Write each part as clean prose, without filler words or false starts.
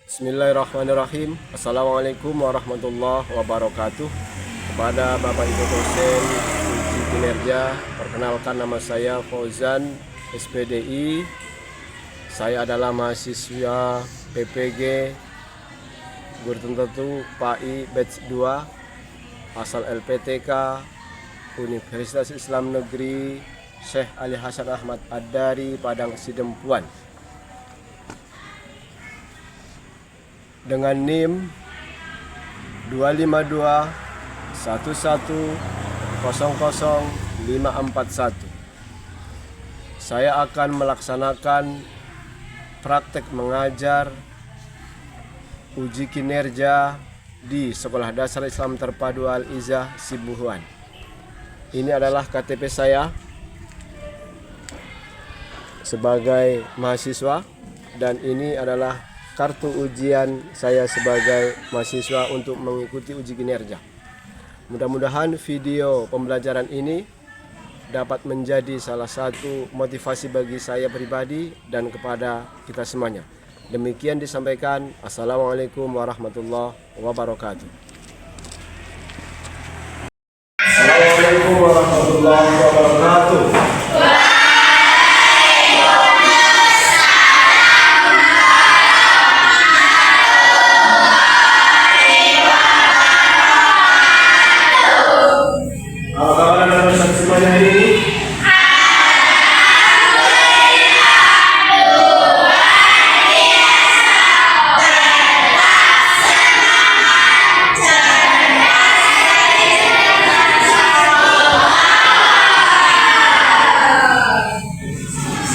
Bismillahirrahmanirrahim. Assalamualaikum warahmatullahi wabarakatuh. Kepada Bapak Ibu dosen uji kinerja, perkenalkan nama saya Fauzan, SPDI. Saya adalah mahasiswa PPG Guru Tentu PAI Batch 2 asal LPTK Universitas Islam Negeri Syekh Ali Hasan Ahmad Ad-Dari Padang Sidempuan, dengan NIM 25211000541. Saya akan melaksanakan praktek mengajar uji kinerja di Sekolah Dasar Islam Terpadu Al-Izzah Sibuhuan. Ini adalah KTP saya sebagai mahasiswa, dan ini adalah kartu ujian saya sebagai mahasiswa untuk mengikuti uji kinerja. Mudah-mudahan video pembelajaran ini dapat menjadi salah satu motivasi bagi saya pribadi dan kepada kita semuanya. Demikian disampaikan. Assalamualaikum warahmatullahi wabarakatuh. Assalamualaikum warahmatullahi wabarakatuh.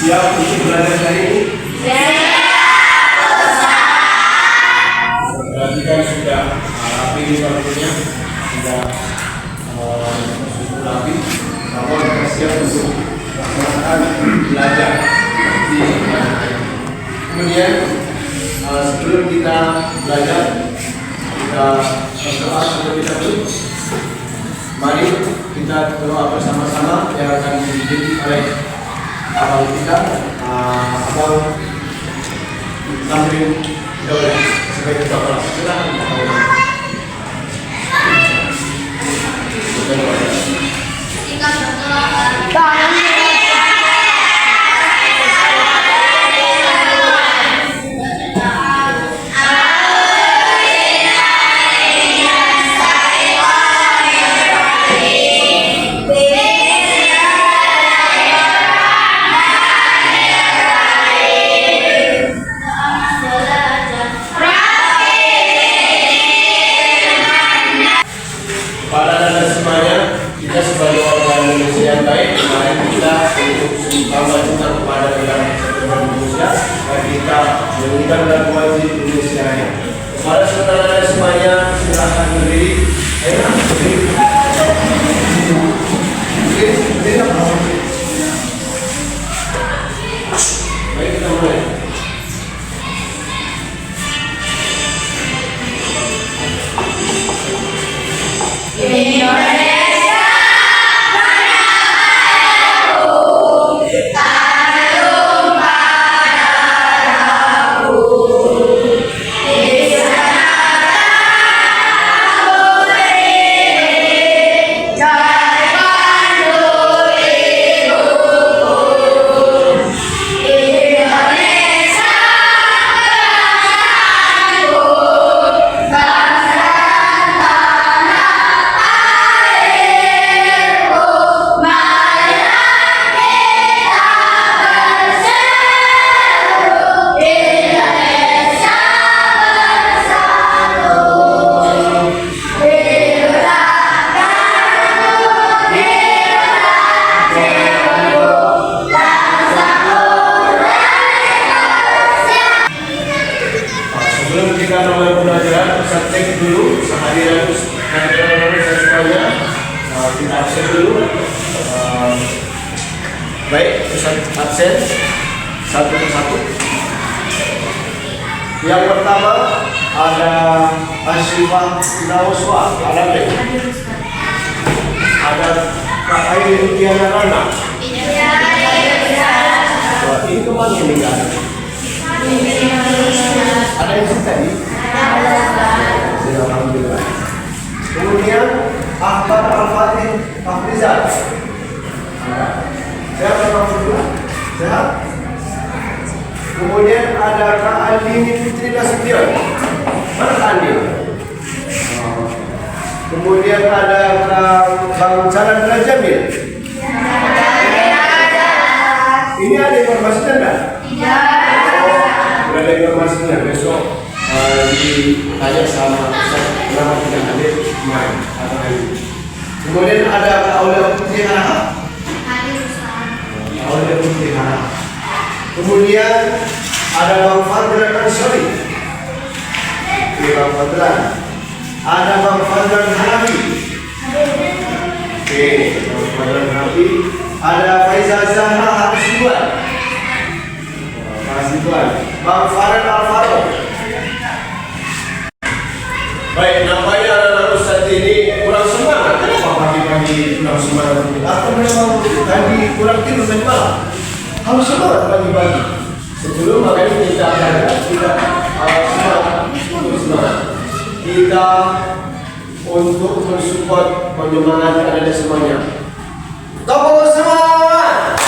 Siap untuk belajar hari ini? Perhatikan sudah rapi di bangkunya, sudah rapi. Namun kita siap untuk melaksanakan belajar. Kemudian sebelum kita belajar, kita berdoa terlebih dahulu. Mari kita berdoa bersama-sama yang akan dididik oleh abang kita, abang Tamrin Daud sebagai ketua kelas. Silakan. Kita sebagai warga Indonesia yang baik, mari kita untuk tambah cinta kepada negara kesatuan Indonesia, mari kita menunjukkan dan wajib Indonesia ini. Kepada saudara-saudara semuanya, silakan berdiri. Baik, kita mulai. Sebelum kita mulai pembelajaran, kita cek dulu kehadiran semuanya. Kita absen dulu. Baik, absen satu persatu. Yang pertama ada Asifah Nawaswa, ada B. Ada Kak Aini Tiana Rana. Ini kemana ini kan? Ada Ada yang suka tadi? Alhamdulillah. Kemudian Ahmad Al-Fatih Afrizal. Sehat Alhamdulillah. Sehat. Kemudian ada Kak Andini Putri Nasution. Mana Kak Andini? Kemudian ada Bang Chandra Jamil. Ini ada informasinya enggak? Tidak. Sudah ada informasinya. Besok ditanya sama Ustaz kenapa tidak hadir kemarin atau hari ini. Kemudian ada Kak Aulia Putri Harahap. Aulia Putri Harahap. Kemudian ada Bang Fadlan Ansori. Bang Fadlan. Ada Bang Fadlan Hanafi. Oke, Bang Fadlan Hanafi. Ada Faizal Zahra Hasibuan. Bang Farhan Alvaro. Baik, nampaknya anak-anak Ustaz ini kurang semangat. Kenapa pagi-pagi kurang semangat? Atau memang tadi kurang tidur tadi malam? Harus semangat pagi-pagi. Sebelum makanya kita semangat. Kita untuk mensupport menyemangati Anda semuanya. Tepuk semangat!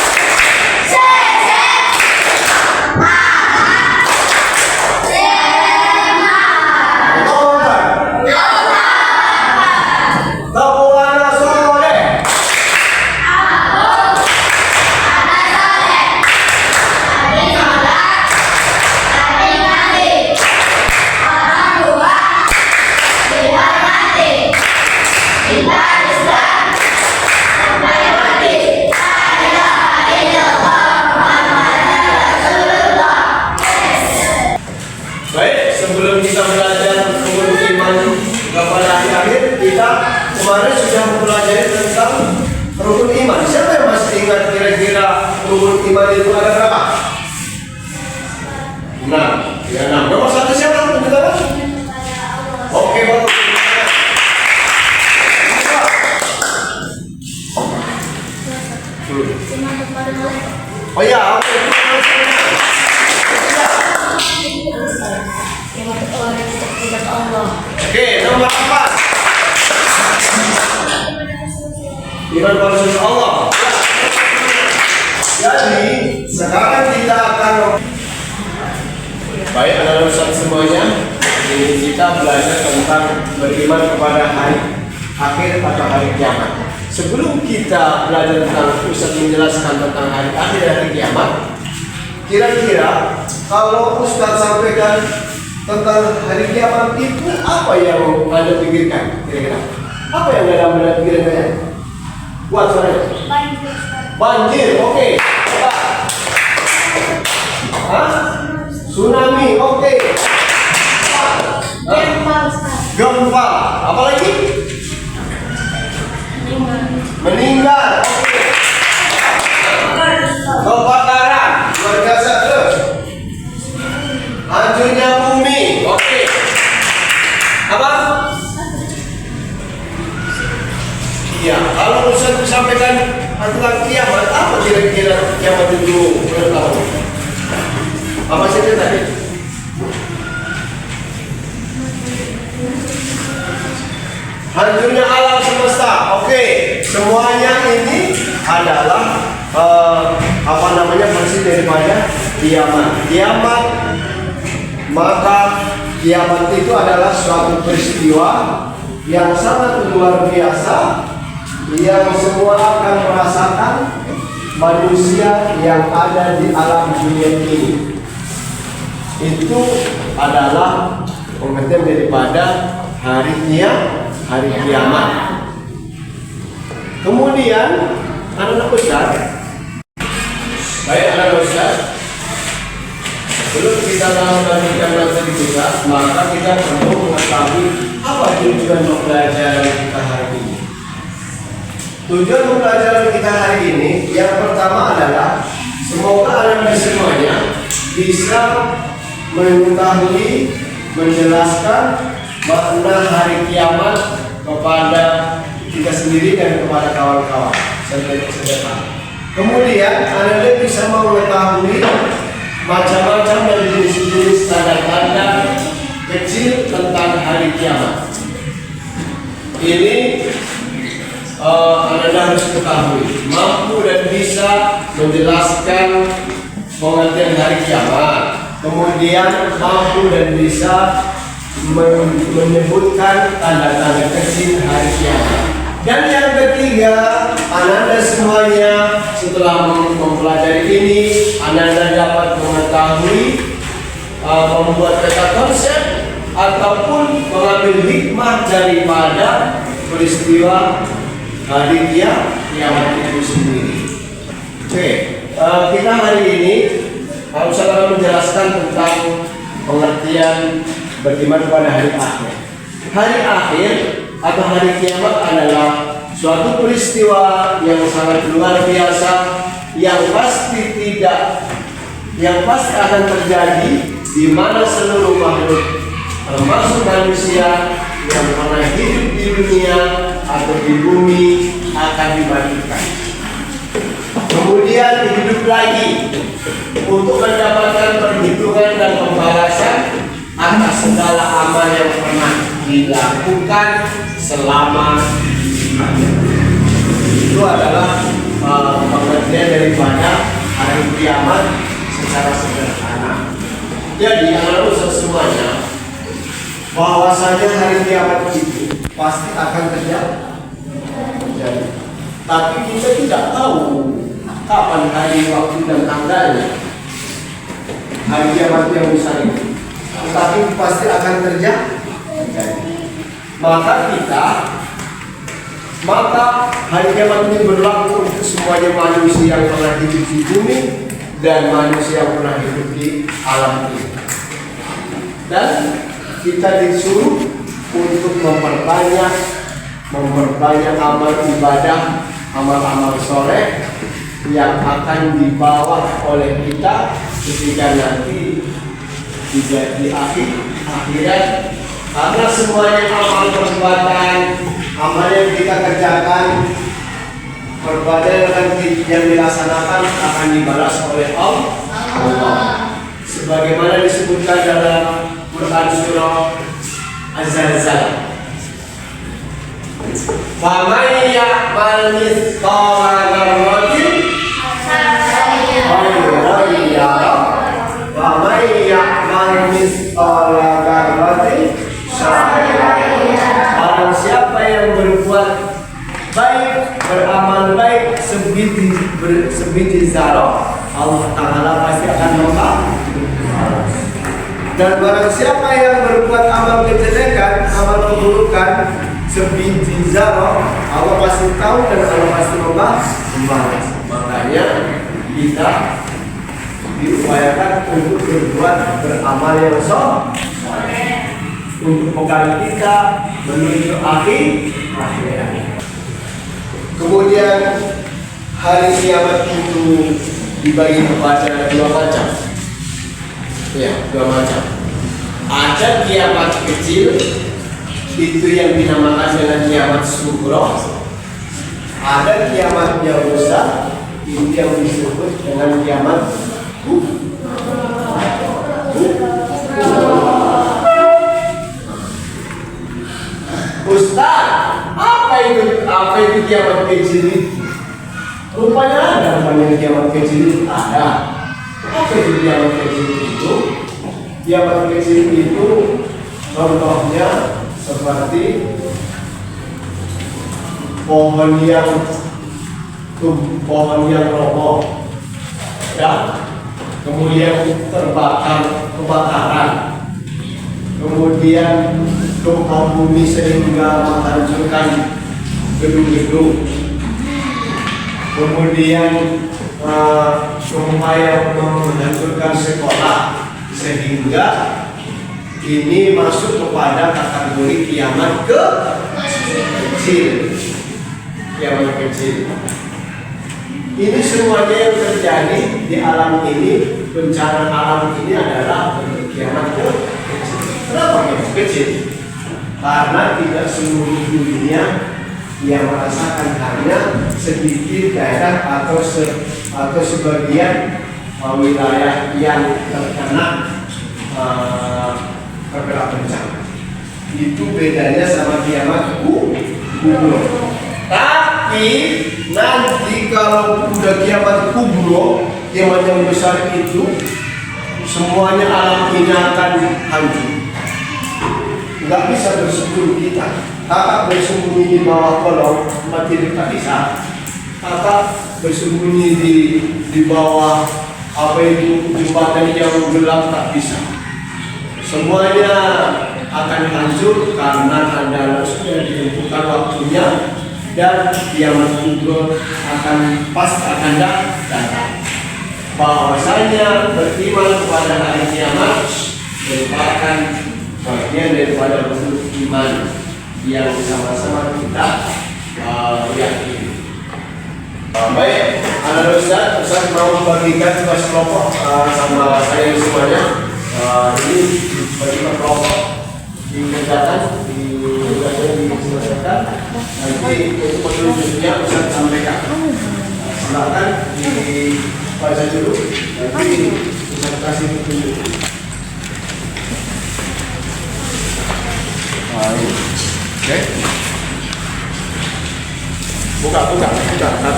Baik, sebelum kita belajar rukun iman kepada akhir, kita kemarin sudah mempelajari tentang rukun iman. Siapa yang masih ingat kira-kira rukun iman itu ada berapa? 6. Ya, 6. Nomor 1 siapa? Oke, bagus. Oh ya, oke. Oke, nomor 4. Iman pada Allah. Jadi, sekarang kita akan baik anak-anak Ustaz semuanya. Ini kita belajar tentang beriman kepada hari akhir atau hari kiamat. Sebelum kita belajar tentang Ustaz menjelaskan tentang hari akhir dan hari kiamat, kira-kira kalau Ustaz sampaikan tentang hari kiamat itu apa yang Anda pikirkan? Kira-kira apa yang dalam Anda pikirkan? Buat suaranya. Banjir, oke. Tsunami, oke. Gempa, apa lagi? Meninggal, oke. Kebakaran, luar biasa terus. Hancurnya bumi, oke. Apa? Iya, kalau Ustaz sampaikan tentang kiamat, apa kira-kira kiamat itu bertahu? Apa saja tadi? Hancurnya alam semesta, oke. Semuanya ini adalah apa namanya versi daripada kiamat. Kiamat, maka kiamat itu adalah suatu peristiwa yang sangat luar biasa, yang semua akan merasakan manusia yang ada di alam dunia ini. Itu adalah pengertian daripada hari kiamat. Kemudian anak-anak Ustaz, baik anak-anak Ustaz, sebelum kita melanjutkan materi kita, maka kita perlu mengetahui apa tujuan pembelajaran kita hari ini. Tujuan pembelajaran kita hari ini yang pertama adalah semoga anak-anak semuanya bisa mengetahui, menjelaskan makna hari kiamat kepada kita sendiri dan kepada kawan-kawan serta. Kemudian Anda bisa mengetahui macam-macam dari jenis-jenis tanda-tanda tentang hari kiamat. Ini Anda harus ketahui, mampu dan bisa menjelaskan pengertian hari kiamat, kemudian mampu dan bisa menyebutkan tanda-tanda kecil hari kiamat. Dan yang ketiga, Anda semuanya setelah mempelajari ini, Anda dapat mengetahui membuat peta konsep ataupun mengambil hikmah daripada peristiwa hari kiamat itu sendiri. Oke, kita hari ini harus menjelaskan tentang pengertian beriman pada hari akhir. Hari akhir atau hari kiamat adalah suatu peristiwa yang sangat luar biasa, yang pasti akan terjadi, di mana seluruh makhluk termasuk manusia yang pernah hidup di dunia atau di bumi akan dibangkitkan, kemudian hidup lagi untuk mendapatkan perhitungan dan pembalasan atas segala amal yang pernah dilakukan selama hidupnya. Itu adalah pengertian daripada hari kiamat secara sederhana. Jadi anak-anak semuanya, bahwasanya hari kiamat itu pasti akan terjadi. Tapi kita tidak tahu kapan hari, waktu, dan tanggalnya hari kiamat yang besar itu. Tapi pasti akan terjadi. Maka hari kiamat ini berlaku untuk semuanya manusia yang pernah hidup di bumi dan manusia yang pernah hidup di alam ini. Dan kita disuruh untuk memperbanyak amal ibadah, amal-amal soleh yang akan dibawa oleh kita ketika nanti di akhirat. Karena semuanya amal perbuatan, amal yang kita kerjakan, perbuatan yang dilaksanakan akan dibalas oleh Allah. Sebagaimana disebutkan dalam Quran surah Az-Zalzalah. Faman ya'mal mithqala dzarratin khairan yarah, faman ya'mal mithqala dzarratin syarran yarah. Barang siapa yang berbuat baik, beramal baik sebiji zarah, Allah Ta'ala pasti akan membalas. Dan barang siapa yang berbuat amal kejelekan, amal keburukan sebiji zarah, Allah pasti tahu dan Allah pasti membalas. Makanya kita diupayakan untuk beramal yang soleh, untuk bekal kita menuju akhirat. Kemudian hari kiamat itu dibagi kepada dua macam. Ya, dua macam. Ada kiamat kecil, itu yang dinamakan dengan kiamat sughra. Ada kiamat yang besar, itu yang disebut dengan kiamat Ustaz, apa itu kiamat kecil itu? Rupanya ada namanya kiamat kecil itu ada. Apa itu kiamat kecil itu? Kiamat kecil itu contohnya seperti pohon yang roboh, ya, kemudian kebakaran, kemudian gempa bumi sehingga menghancurkan gedung-gedung, kemudian upaya menghancurkan sekolah, sehingga ini masuk kepada kategori kiamat kecil. Kiamat kecil. Ini semuanya yang terjadi di alam ini, bencana alam ini adalah bentuk kiamat kecil. Kenapa kiamat kecil? Karena tidak seluruh dunia yang merasakan, hanya sedikit daerah atau sebagian wilayah yang terkena bencana. Itu bedanya sama kiamat kubro. Tapi nanti kalau udah kiamat kubro, kiamat yang besar itu, semuanya alam ini akan hancur. Nggak bisa bersembunyi kita. Kakak bersembunyi di bawah kolong, mati tak bisa. Kakak bersembunyi di bawah apa itu jembatan yang gelap, tak bisa. Semuanya akan hancur karena adalah sudah ditentukan waktunya dan kiamat kubro akan datang. Bahwasanya beriman kepada hari kiamat merupakan bagian daripada bentuk iman yang sama-sama kita yakini. Baik, anak Ustaz mau membagikan tugas kelompok sama saya semuanya. Ini bagi kelompok dikerjakan, diselesaikan. Nanti untuk petunjuknya Ustaz sampaikan. Silakan dibaca dulu, nanti Ustaz kasih petunjuk. Oke. Buka, tata.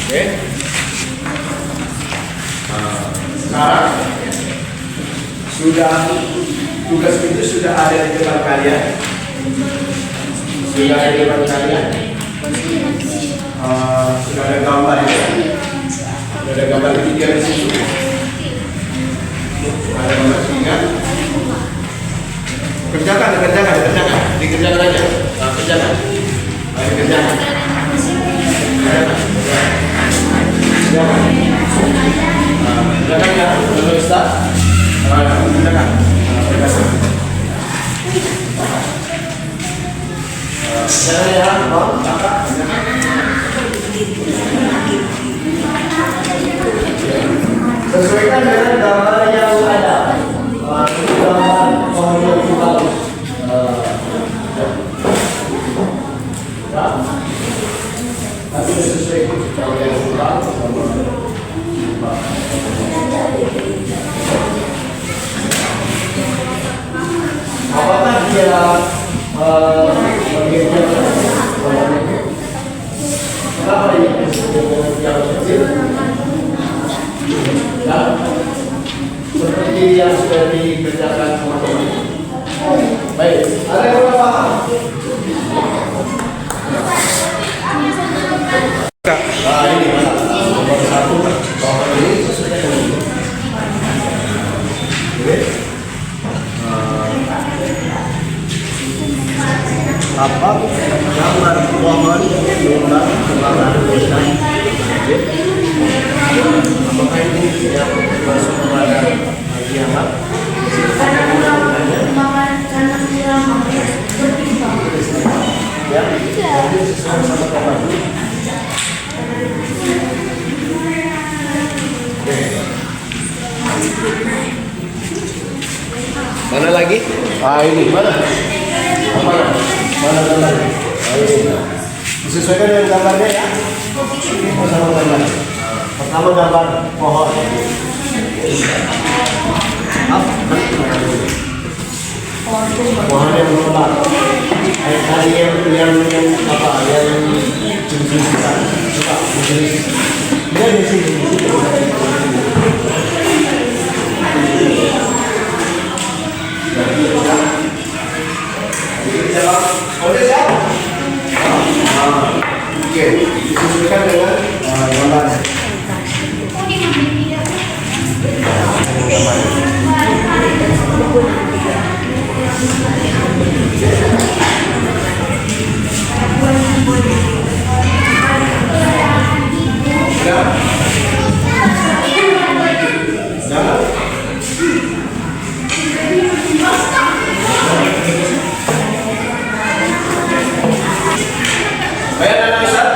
Oke. Sekarang tugas itu sudah ada di depan kalian. Sudah ada gambar ya. Sudah ada gambar tiga di situ. Ada gambar tiga. Dikerjakan aja. Kerjakan. Ya, dulu Ustaz. Kerjakan. Jangan ya, Kakak. Sesuaikan dengan gambar yang ada. Gambar pohon yang bagus. Tapi sesuai kalau yang kurang apakah dia kenapa ini yang kecil dan seperti yang sudah dikerjakan kemarin ini. Baik, ada yang belum paham? Nah, ini nomor satu, bahwa ini sesuai dengan ini. Apa gambar pohon tumbang kebakaran hutan? Apakah ini yang masuk kepada kiamat? Ya, sesuai sama gambar. Mana lagi? Ini mana? Mana gambar? Ini. Disesuaikan dengan gambarnya ya. Sama gambar. Pertama gambar pohon. Pohon yang berlubang. Tadi yang apa? Yang jenis coba jenis. Dia di sini. Oke, disesuaikan dengan gambarnya. Baik, anak Ustaz,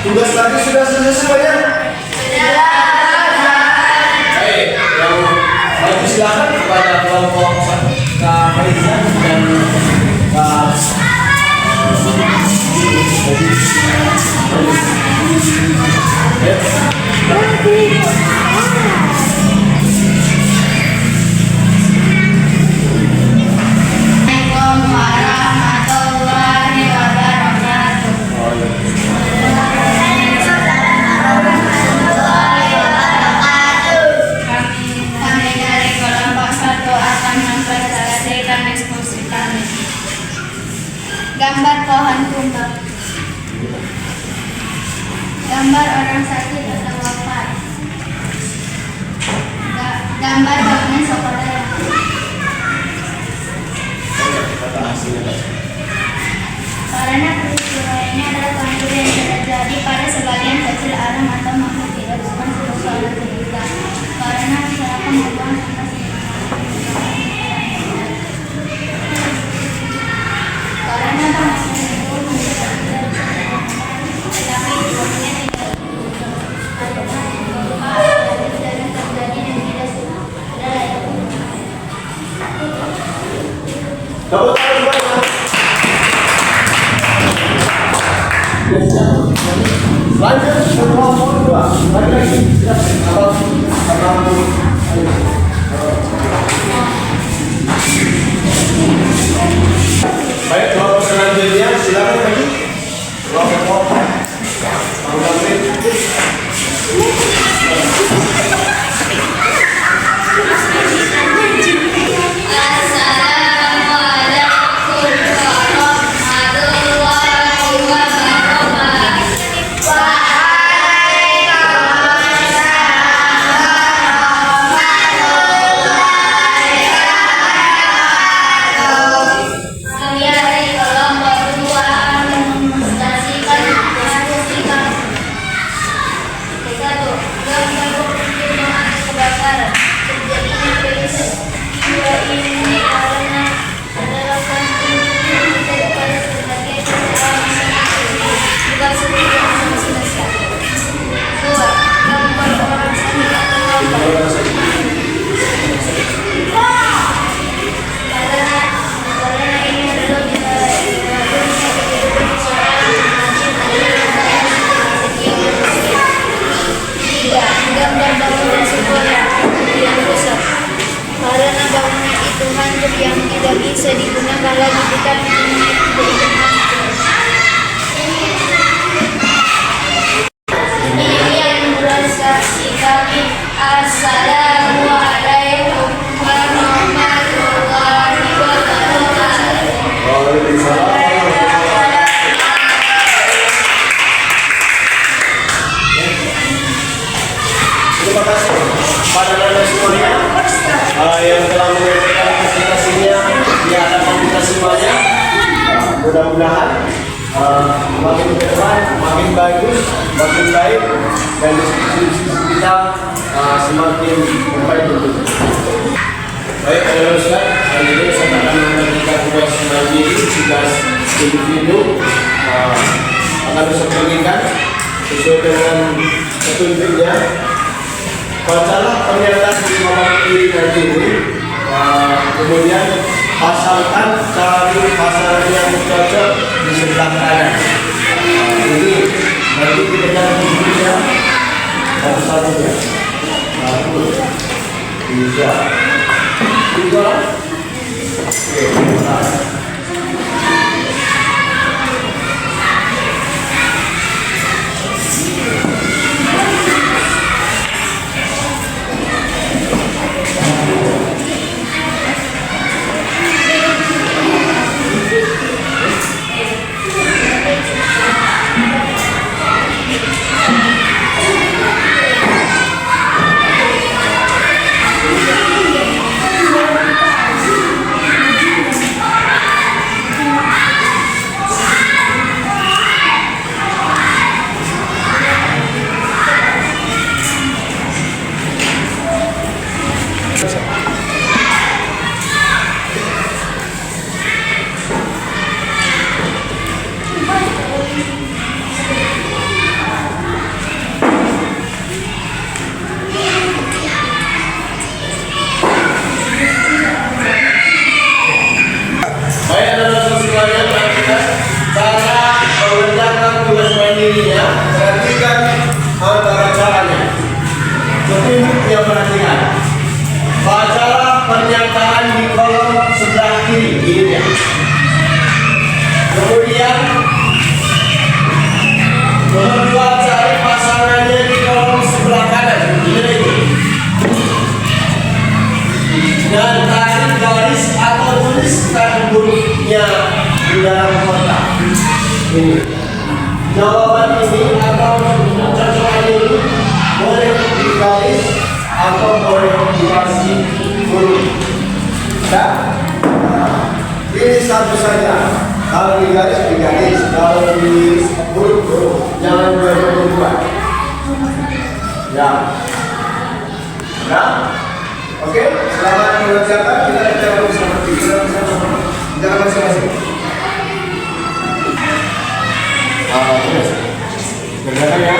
tugas tadi sudah selesai semuanya? Baik, yang lagi silakan kepada kelompok Kak Faiza dan Kak tumbang. Gambar orang sakit atau wafat. Gambar bangunan sekolah yang karena peristiwa ini adalah kontur yang terjadi pada sebagian kecil alam atau makhluk hidup, bukan seluruh alam terbuka. Karena masyarakat membuang sampah karena bangsa itu menjadi tetapi dunia tidak karena gempa dan terjadi dan tidak ada layak. Lanjut kedua. Lagi. Baik, kelompok selanjutnya silakan lagi. Kelompok yang tidak bisa digunakan lagi bukan ini yang bersaksi kami. Assalamualaikum warahmatullahi wabarakatuh. Terima kasih pada anda semuanya yang telah menyampaikan presentasinya di hadapan kita semuanya. Mudah-mudahan makin ke depan makin bagus, makin baik, dan diskusi kita semakin membaik. Baik, Ustaz, hari ini saya akan memberikan tugas mandiri, tugas individu akan disebutkan sesuai dengan petunjuknya. Bacalah pernyataan di bawah kiri nanti ini, kemudian pasalkan cari pasal yang cocok di sebelah kanan. Ini nanti kita akan bukunya satu-satunya. 1, 2, 3. Oke, perhatikan antara caranya. Petunjuknya perhatikan. Bacalah pernyataan di kolom sebelah kiri ini. Kemudian kedua cari pasangannya di kolom sebelah kanan ini. Dan tarik garis atau tuliskan hurufnya di dalam kotak. Ini. Jawaban ini atau cocokan ini boleh digaris atau boleh dikasih huruf. Ya? Ini satu saja. Kalau digaris, digaris. Kalau di huruf, jangan dua-dua. Ya. Ya. Oke, selamat mengerjakan. Kita bicara bersama. Jangan masing-masing. Terus. Kerjakan ya.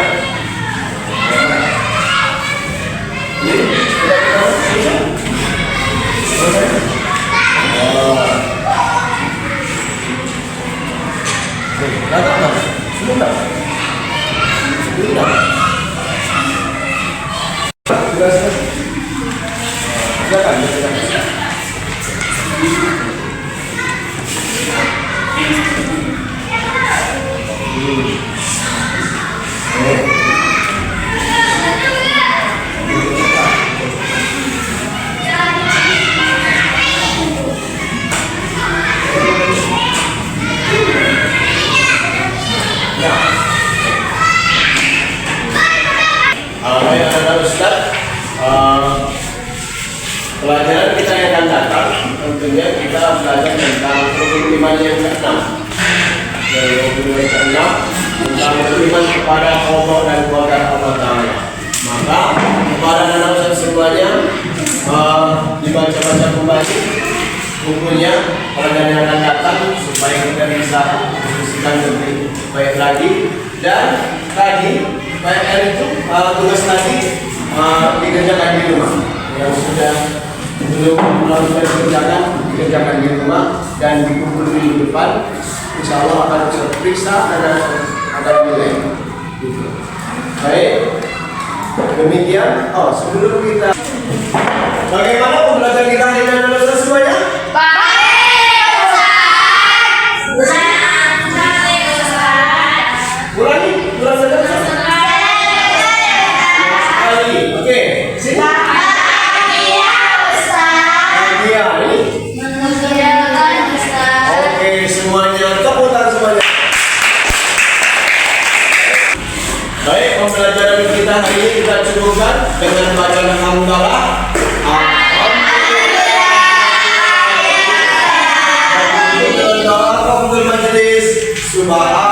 Ini. Datang. Sebentar. Pelajaran kita yang akan datang tentunya kita belajar tentang rukun iman yang ke-6. Dari rukun iman ke-6 tentang beriman kepada Allah dan kepada Allah Ta'ala. Maka kepada anak-anak semuanya dibaca-baca kembali bukunya pelajaran yang akan datang supaya kita bisa diskusikan lebih baik lagi. Dan tadi PR itu tugas tadi dikerjakan di rumah. Yang sudah belum dikerjakan di rumah dan di buku minggu depan, insya Allah akan bisa periksa dan akan nilai. Baik, demikian. Sebelum kita, bagaimana pembelajaran kita hari ini adalah semuanya? Ulangi saja. Sekali, oke. Sini. Semuanya tepuk tangan semuanya. Baik, pembelajaran kita hari ini kita cukupkan dengan bacaan hamdalah. Alhamdulillah. Subhan